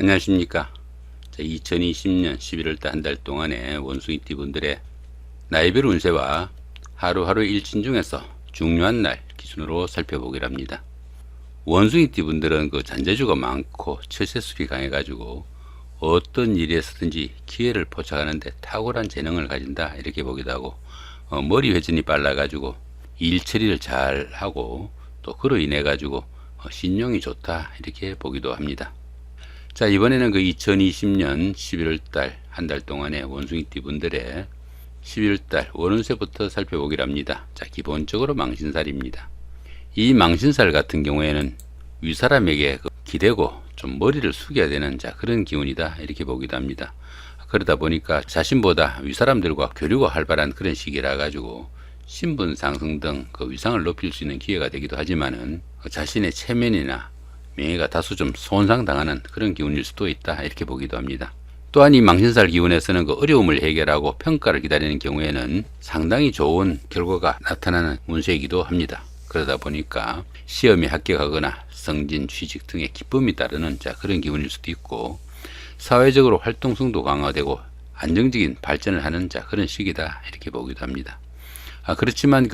안녕하십니까. 2020년 11월달 한 달 동안의 원숭이띠 분들의 나이별 운세와 하루하루 일진 중에서 중요한 날 기준으로 살펴보기로 합니다. 원숭이띠 분들은 그 잔재주가 많고 처세술이 강해가지고 어떤 일에서든지 기회를 포착하는데 탁월한 재능을 가진다 이렇게 보기도 하고, 머리 회전이 빨라가지고 일 처리를 잘 하고 또 그로 인해 가지고 신용이 좋다 이렇게 보기도 합니다. 자, 이번에는 그 2020년 11월달 한 달 동안의 원숭이띠 분들의 11월달 월운세부터 살펴보기로 합니다. 자, 기본적으로 망신살입니다. 이 망신살 같은 경우에는 윗사람에게 기대고 좀 머리를 숙여야 되는 그런 기운이다 이렇게 보기도 합니다. 그러다 보니까 자신보다 윗사람들과 교류가 활발한 그런 시기라 가지고 신분 상승 등 그 위상을 높일 수 있는 기회가 되기도 하지만은 자신의 체면이나 명예가 다소 좀 손상당하는 그런 기운일 수도 있다 이렇게 보기도 합니다. 또한 이 망신살 기운에서는 그 어려움을 해결하고 평가를 기다리는 경우에는 상당히 좋은 결과가 나타나는 운세이기도 합니다. 그러다 보니까 시험에 합격하거나 승진, 취직 등의 기쁨이 따르는 그런 기운일 수도 있고, 사회적으로 활동성도 강화되고 안정적인 발전을 하는 그런 시기다 이렇게 보기도 합니다. 그렇지만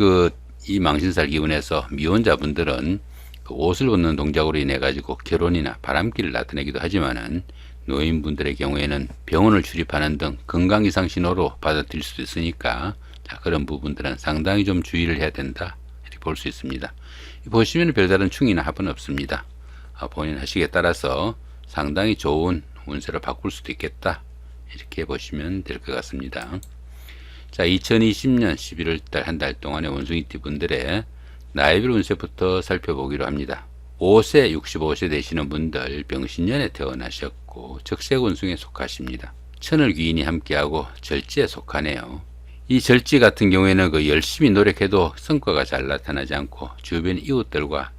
이 망신살 기운에서 미혼자분들은 옷을 벗는 동작으로 인해 가지고 결혼이나 바람기를 나타내기도 하지만은, 노인분들의 경우에는 병원을 출입하는 등 건강 이상 신호로 받아들일 수도 있으니까 그런 부분들은 상당히 좀 주의를 해야 된다 이렇게 볼 수 있습니다. 보시면 별다른 충이나 합은 없습니다. 본인 하시기에 따라서 상당히 좋은 운세로 바꿀 수도 있겠다 이렇게 보시면 될 것 같습니다. 자, 2020년 11월달 한 달 동안의 원숭이띠 분들의 나이별 운세부터 살펴보기로 합니다. 5세, 65세 되시는 분들 병신년에 태어나셨고 적색원숭이에 속하십니다. 천을 귀인이 함께하고 절지에 속하네요. 이 절지 같은 경우에는 열심히 노력해도 성과가 잘 나타나지 않고 주변 이웃들과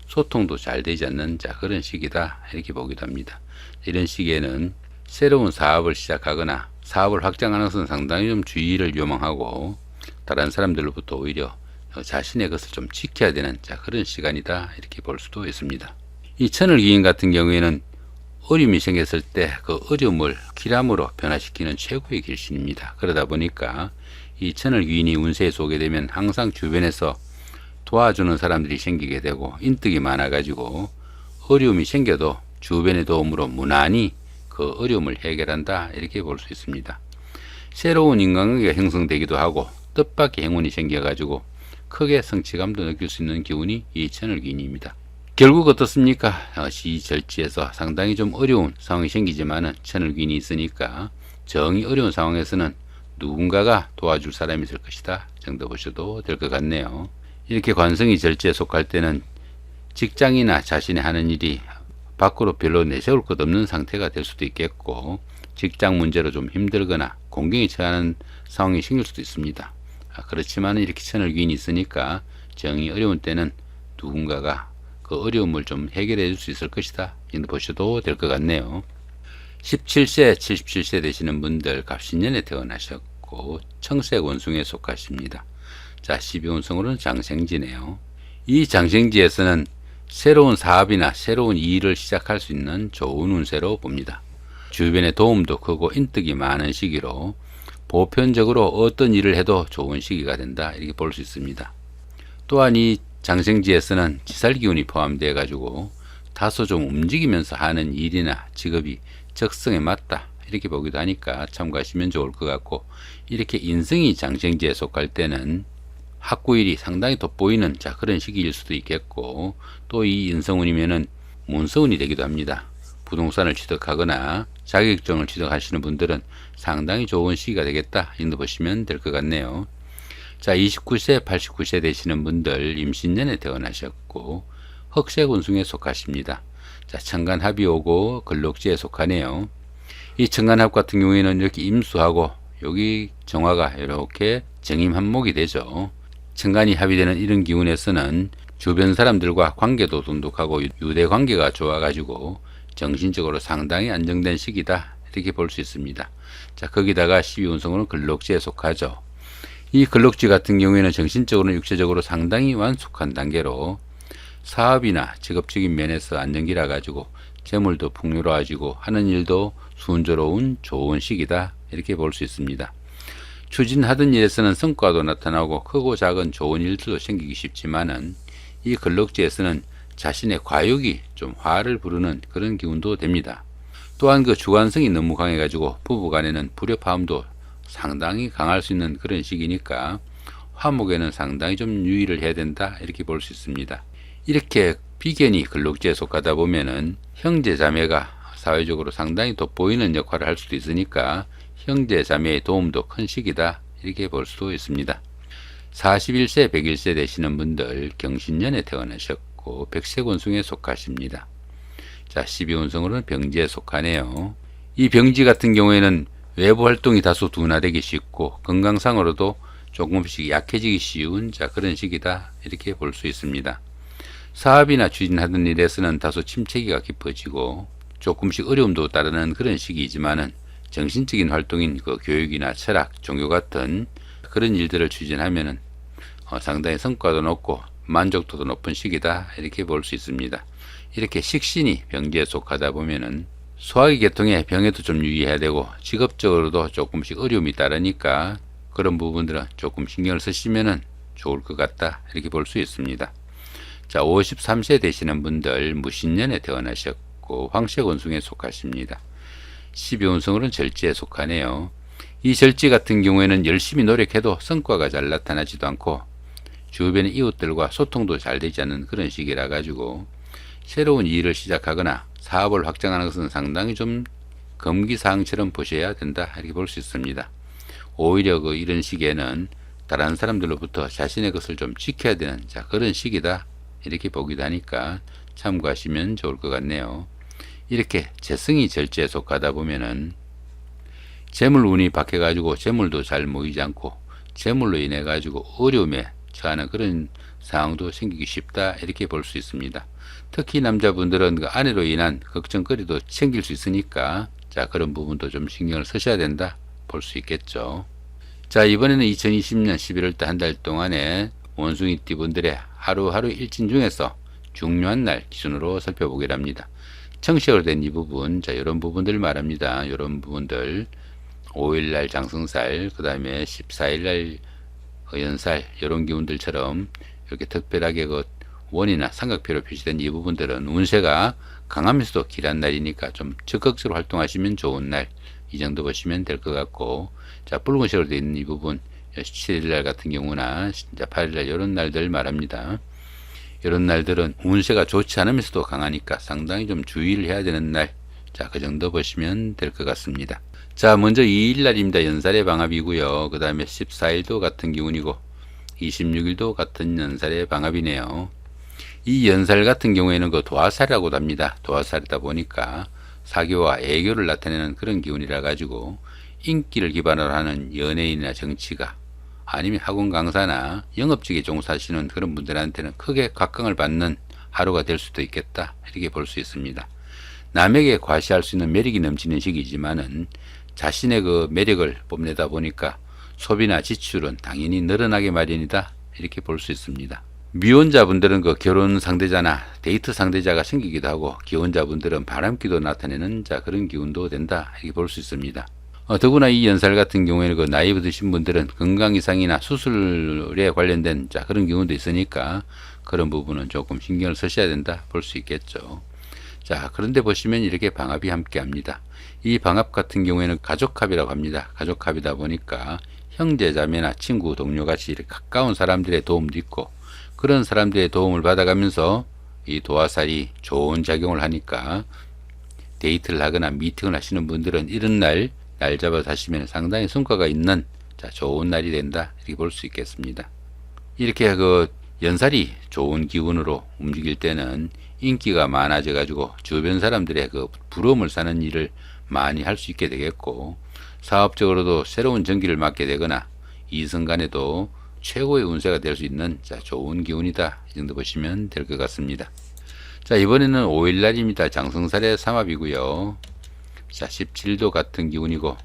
소통도 잘 되지 않는 그런 시기다 이렇게 보기도 합니다. 이런 시기에는 새로운 사업을 시작하거나 사업을 확장하는 것은 상당히 좀 주의를 요망하고, 다른 사람들로부터 오히려 자신의 것을 좀 지켜야 되는 그런 시간이다 이렇게 볼 수도 있습니다. 이 천을 귀인 같은 경우에는 어려움이 생겼을 때 그 어려움을 기람으로 변화시키는 최고의 길신입니다. 그러다 보니까 이 천을 귀인이 운세에 쏘게 되면 항상 주변에서 도와주는 사람들이 생기게 되고, 인덕이 많아 가지고 어려움이 생겨도 주변의 도움으로 무난히 그 어려움을 해결한다 이렇게 볼 수 있습니다. 새로운 인간관계가 형성되기도 하고 뜻밖의 행운이 생겨 가지고 크게 성취감도 느낄 수 있는 기운이 이 천을 귀인입니다. 결국 어떻습니까? 시절지에서 상당히 좀 어려운 상황이 생기지만은 천을 귀인이 있으니까 정이 어려운 상황에서는 누군가가 도와줄 사람이 있을 것이다 정도 보셔도 될 것 같네요. 이렇게 관성이 절지에 속할 때는 직장이나 자신이 하는 일이 밖으로 별로 내세울 것 없는 상태가 될 수도 있겠고, 직장 문제로 좀 힘들거나 공경에 처하는 상황이 생길 수도 있습니다. 그렇지만 이렇게 천을 귀인이 있으니까 정이 어려운 때는 누군가가 그 어려움을 좀 해결해 줄 수 있을 것이다 이렇게 보셔도 될 것 같네요. 17세, 77세 되시는 분들 갑신년에 태어나셨고 청색 원숭이에 속하십니다. 자, 12운성으로는 장생지네요. 이 장생지에서는 새로운 사업이나 새로운 일을 시작할 수 있는 좋은 운세로 봅니다. 주변의 도움도 크고 인덕이 많은 시기로 보편적으로 어떤 일을 해도 좋은 시기가 된다 이렇게 볼 수 있습니다. 또한 이 장생지에서는 지살기운이 포함되어 가지고 다소 좀 움직이면서 하는 일이나 직업이 적성에 맞다 이렇게 보기도 하니까 참고하시면 좋을 것 같고, 이렇게 인성이 장생지에 속할 때는 학구일이 상당히 돋보이는 그런 시기일 수도 있겠고, 또 이 인성운이면은 문서운이 되기도 합니다. 부동산을 취득하거나 자격증을 취득하시는 분들은 상당히 좋은 시기가 되겠다 이렇게 보시면 될 것 같네요. 자, 29세, 89세 되시는 분들 임신년에 태어나셨고 흑색 운숭에 속하십니다. 자, 천간합이 오고 걸록지에 속하네요. 이 천간합 같은 경우에는 이렇게 임수하고 여기 정화가 이렇게 정임한목이 되죠. 천간이 합의되는 이런 기운에서는 주변 사람들과 관계도 돈독하고 유대 관계가 좋아가지고 정신적으로 상당히 안정된 시기다 이렇게 볼 수 있습니다. 자, 거기다가 12운성으로는 걸록지에 속하죠. 이 걸록지 같은 경우에는 정신적으로나 육체적으로 상당히 완숙한 단계로 사업이나 직업적인 면에서 안정기라 가지고 재물도 풍요로워지고 하는 일도 순조로운 좋은 시기다 이렇게 볼 수 있습니다. 추진하던 일에서는 성과도 나타나고 크고 작은 좋은 일들도 생기기 쉽지만은 이 걸럭지에서는 자신의 과욕이 좀 화를 부르는 그런 기운도 됩니다. 또한 그 주관성이 너무 강해가지고 부부간에는 불협화음도 상당히 강할 수 있는 그런 시기니까 화목에는 상당히 좀 유의를 해야 된다 이렇게 볼 수 있습니다. 이렇게 비견이 걸럭지에 속하다 보면은 형제 자매가 사회적으로 상당히 돋보이는 역할을 할 수도 있으니까 형제 자매의 도움도 큰 시기다 이렇게 볼 수도 있습니다. 41세 101세 되시는 분들 경신년에 태어나셨고 백세권승에 속하십니다. 자, 12운성으로는 병지에 속하네요. 이 병지 같은 경우에는 외부 활동이 다소 둔화되기 쉽고 건강상으로도 조금씩 약해지기 쉬운 그런 시기다 이렇게 볼 수 있습니다. 사업이나 추진하던 일에서는 다소 침체기가 깊어지고 조금씩 어려움도 따르는 그런 시기이지만은 정신적인 활동인 그 교육이나 철학, 종교 같은 그런 일들을 추진하면은 상당히 성과도 높고 만족도도 높은 시기다 이렇게 볼 수 있습니다. 이렇게 식신이 병지에 속하다 보면은 소화기 계통의 병에도 좀 유의해야 되고 직업적으로도 조금씩 어려움이 따르니까 그런 부분들은 조금 신경을 쓰시면은 좋을 것 같다 이렇게 볼 수 있습니다. 자, 53세 되시는 분들 무신년에 태어나셨고 황색원숭에 속하십니다. 12운성으로는 절지에 속하네요. 이 절지 같은 경우에는 열심히 노력해도 성과가 잘 나타나지도 않고 주변의 이웃들과 소통도 잘 되지 않는 그런 시기라 가지고 새로운 일을 시작하거나 사업을 확장하는 것은 상당히 좀 금기사항처럼 보셔야 된다 이렇게 볼 수 있습니다. 오히려 이런 시기에는 다른 사람들로부터 자신의 것을 좀 지켜야 되는 그런 시기다 이렇게 보기도 하니까 참고하시면 좋을 것 같네요. 이렇게 재성이 절지에 속하다 보면은 재물운이 박해 가지고 재물도 잘 모이지 않고 재물로 인해 가지고 어려움에 처하는 그런 상황도 생기기 쉽다 이렇게 볼 수 있습니다. 특히 남자분들은 그 아내로 인한 걱정거리도 생길 수 있으니까 그런 부분도 좀 신경을 쓰셔야 된다 볼 수 있겠죠. 자, 이번에는 2020년 11월달 한 달 동안에 원숭이띠 분들의 하루하루 일진 중에서 중요한 날 기준으로 살펴보기를 합니다. 청식으로 된 이 부분, 이런 부분들 말합니다. 이런 부분들 5일날 장성살, 그 다음에 14일날 연살, 이런 기운들처럼 이렇게 특별하게 원이나 삼각표로 표시된 이 부분들은 운세가 강하면서도 길한 날이니까 좀 적극적으로 활동하시면 좋은 날, 이 정도 보시면 될 것 같고, 자, 붉은색으로 되어 있는 이 부분 17일날 같은 경우나 8일날 이런 날들 말합니다. 이런 날들은 운세가 좋지 않으면서도 강하니까 상당히 좀 주의를 해야 되는 날, 그 정도 보시면 될 것 같습니다. 자, 먼저 2일날입니다. 연살의 방합이고요. 그 다음에 14일도 같은 기운이고 26일도 같은 연살의 방합이네요. 이 연살 같은 경우에는 도화살이라고도 합니다. 도화살이다 보니까 사교와 애교를 나타내는 그런 기운이라 가지고 인기를 기반으로 하는 연예인이나 정치가 아니면 학원 강사나 영업직에 종사하시는 그런 분들한테는 크게 각광을 받는 하루가 될 수도 있겠다 이렇게 볼 수 있습니다. 남에게 과시할 수 있는 매력이 넘치는 시기지만은 자신의 매력을 뽐내다 보니까 소비나 지출은 당연히 늘어나게 마련이다 이렇게 볼 수 있습니다. 미혼자분들은 결혼 상대자나 데이트 상대자가 생기기도 하고 기혼자분들은 바람기도 나타내는 그런 기운도 된다 이렇게 볼 수 있습니다. 더구나 이 연살 같은 경우에는 나이 드신 분들은 건강 이상이나 수술에 관련된 그런 기운도 있으니까 그런 부분은 조금 신경을 쓰셔야 된다 볼 수 있겠죠. 자, 그런데 보시면 이렇게 방합이 함께 합니다. 이 방합 같은 경우에는 가족합이라고 합니다. 가족합이다 보니까 형제 자매나 친구 동료 같이 이렇게 가까운 사람들의 도움도 있고 그런 사람들의 도움을 받아가면서 이 도화살이 좋은 작용을 하니까 데이트를 하거나 미팅을 하시는 분들은 이런 날 잡아서 하시면 상당히 성과가 있는 좋은 날이 된다 이렇게 볼 수 있겠습니다. 이렇게 연살이 좋은 기운으로 움직일 때는 인기가 많아져 가지고 주변 사람들의 부러움을 사는 일을 많이 할 수 있게 되겠고 사업적으로도 새로운 전기를 맞게 되거나 이성 간에도 최고의 운세가 될 수 있는 좋은 기운이다 이 정도 보시면 될 것 같습니다. 자, 이번에는 5일날입니다. 장성살의 삼합이고요. 자, 17도 같은 기운이고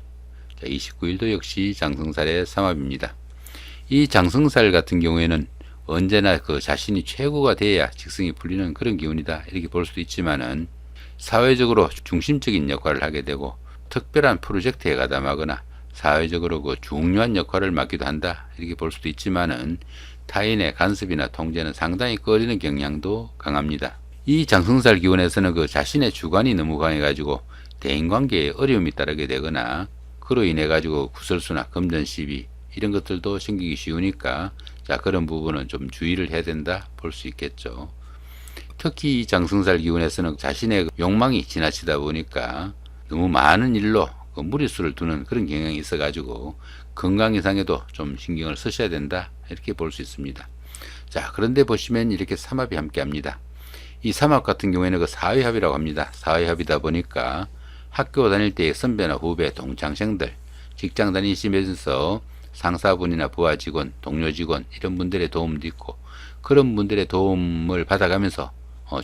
29일도 역시 장성살의 삼합입니다. 이 장성살 같은 경우에는 언제나 자신이 최고가 돼야 직성이 풀리는 그런 기운이다 이렇게 볼 수도 있지만은 사회적으로 중심적인 역할을 하게 되고 특별한 프로젝트에 가담하거나 사회적으로 그 중요한 역할을 맡기도 한다 이렇게 볼 수도 있지만은 타인의 간섭이나 통제는 상당히 꺼리는 경향도 강합니다. 이 장성살 기운에서는 그 자신의 주관이 너무 강해가지고 대인관계에 어려움이 따르게 되거나 그로 인해 가지고 구설수나 금전 시비 이런 것들도 생기기 쉬우니까 자 그런 부분은 좀 주의를 해야 된다 볼 수 있겠죠. 특히 이 장성살 기운에서는 자신의 욕망이 지나치다 보니까 너무 많은 일로 그 무리수를 두는 그런 경향이 있어 가지고 건강 이상에도 좀 신경을 쓰셔야 된다 이렇게 볼 수 있습니다. 자 그런데 보시면 이렇게 삼합이 함께 합니다. 이 삼합 같은 경우에는 그 사회합이라고 합니다. 사회합이다 보니까 학교 다닐 때의 선배나 후배, 동창생들, 직장 다니시면서 상사분이나 부하 직원, 동료 직원 이런 분들의 도움도 있고 그런 분들의 도움을 받아가면서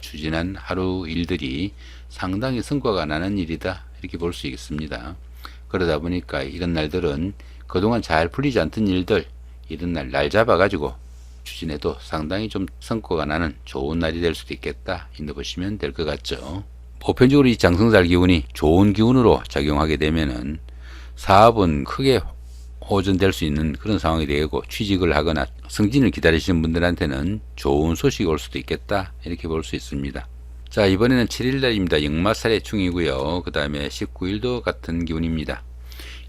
추진한 하루 일들이 상당히 성과가 나는 일이다 이렇게 볼 수 있습니다. 그러다 보니까 이런 날들은 그동안 잘 풀리지 않던 일들 이런 날 잡아가지고 추진해도 상당히 좀 성과가 나는 좋은 날이 될 수도 있겠다 이렇게 보시면 될 것 같죠. 보편적으로 이 장성살 기운이 좋은 기운으로 작용하게 되면은 사업은 크게 호전될 수 있는 그런 상황이 되고 취직을 하거나 승진을 기다리시는 분들한테는 좋은 소식이 올 수도 있겠다 이렇게 볼 수 있습니다. 자 이번에는 7일날입니다. 역마살의 충이고요. 그 다음에 19일도 같은 기운입니다.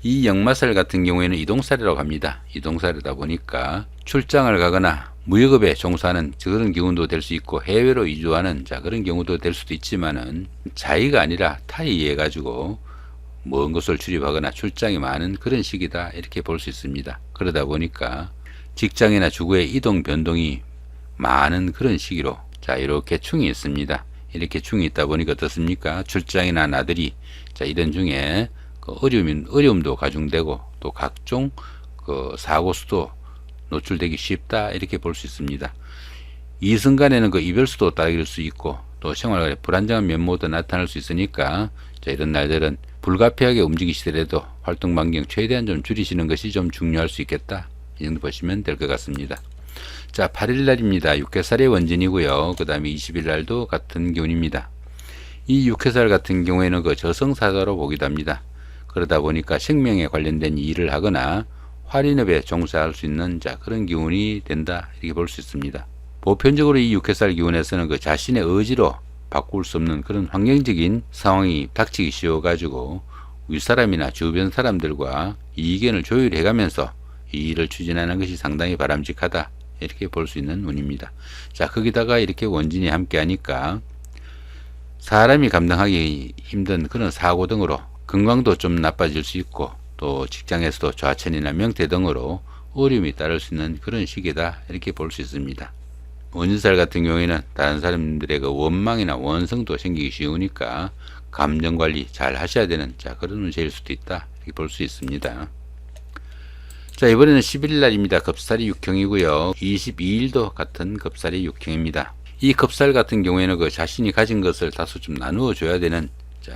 이 역마살 같은 경우에는 이동살이라고 합니다. 이동살이다 보니까 출장을 가거나 무역업에 종사하는 그런 기운도 될 수 있고 해외로 이주하는 그런 경우도 될 수도 있지만은 자의가 아니라 타에 의해 가지고 먼 곳을 출입하거나 출장이 많은 그런 시기다 이렇게 볼 수 있습니다. 그러다 보니까 직장이나 주거의 이동 변동이 많은 그런 시기로 이렇게 충이 있습니다. 이렇게 충이 있다 보니까 어떻습니까? 출장이나 나들이 이런 중에 어려움도 가중되고 또 각종 사고 수도 노출되기 쉽다 이렇게 볼 수 있습니다. 이 순간에는 이별수도 따를 수 있고 또 생활에 불안정한 면모도 나타날 수 있으니까 이런 날들은 불가피하게 움직이시더라도 활동 반경 최대한 좀 줄이시는 것이 좀 중요할 수 있겠다 이 정도 보시면 될 것 같습니다. 자 8일날입니다. 육해살의 원진이고요. 그 다음에 20일날도 같은 기운입니다. 이 육해살 같은 경우에는 저승사자로 보기도 합니다. 그러다 보니까 생명에 관련된 일을 하거나 활인업에 종사할 수 있는 그런 기운이 된다 이렇게 볼 수 있습니다. 보편적으로 이 육해살 기운에서는 자신의 의지로 바꿀 수 없는 그런 환경적인 상황이 닥치기 쉬워 가지고 윗사람이나 주변 사람들과 이견을 조율해 가면서 이 일을 추진하는 것이 상당히 바람직하다 이렇게 볼 수 있는 운입니다. 자 거기다가 이렇게 원진이 함께 하니까 사람이 감당하기 힘든 그런 사고 등으로 건강도 좀 나빠질 수 있고 또 직장에서도 좌천이나 명퇴 등으로 어려움이 따를 수 있는 그런 시기다 이렇게 볼 수 있습니다. 원진살 같은 경우에는 다른 사람들의 원망이나 원성도 생기기 쉬우니까 감정관리 잘 하셔야 되는 그런 운세일 수도 있다 이렇게 볼 수 있습니다. 자 이번에는 11일날입니다. 겁살이 육형이고요. 22일도 같은 겁살이 육형입니다. 이 겁살 같은 경우에는 자신이 가진 것을 다소 좀 나누어 줘야 되는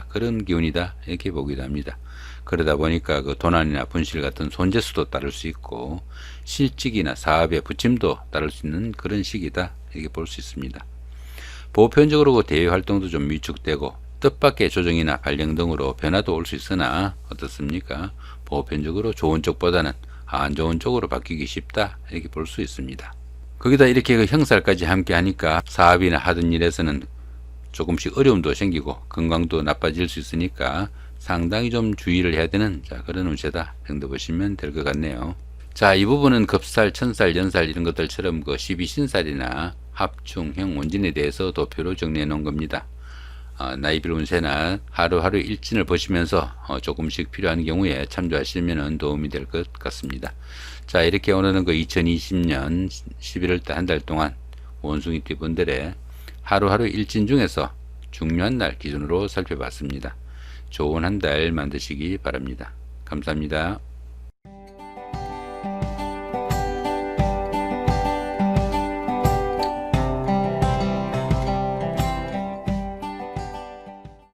그런 기운이다 이렇게 보기도 합니다. 그러다 보니까 도난이나 분실 같은 손재수도 따를 수 있고 실직이나 사업의 부침도 따를 수 있는 그런 시기다 이렇게 볼 수 있습니다. 보편적으로 대외 활동도 좀 위축되고 뜻밖의 조정이나 발령 등으로 변화도 올 수 있으나 어떻습니까? 보편적으로 좋은 쪽보다는 안 좋은 쪽으로 바뀌기 쉽다 이렇게 볼 수 있습니다. 거기다 이렇게 형살까지 함께 하니까 사업이나 하던 일에서는 조금씩 어려움도 생기고 건강도 나빠질 수 있으니까 상당히 좀 주의를 해야 되는 그런 운세다 정도 보시면 될 것 같네요. 자 이 부분은 겁살, 천살, 연살 이런 것들처럼 12신살이나 합충, 형, 원진에 대해서 도표로 정리해 놓은 겁니다. 나이별 운세나 하루하루 일진을 보시면서 조금씩 필요한 경우에 참조하시면 도움이 될 것 같습니다. 자 이렇게 오늘은 2020년 11월달 한 달 동안 원숭이띠 분들의 하루하루 일진 중에서 중요한 날 기준으로 살펴봤습니다. 좋은 한 달 만드시기 바랍니다. 감사합니다.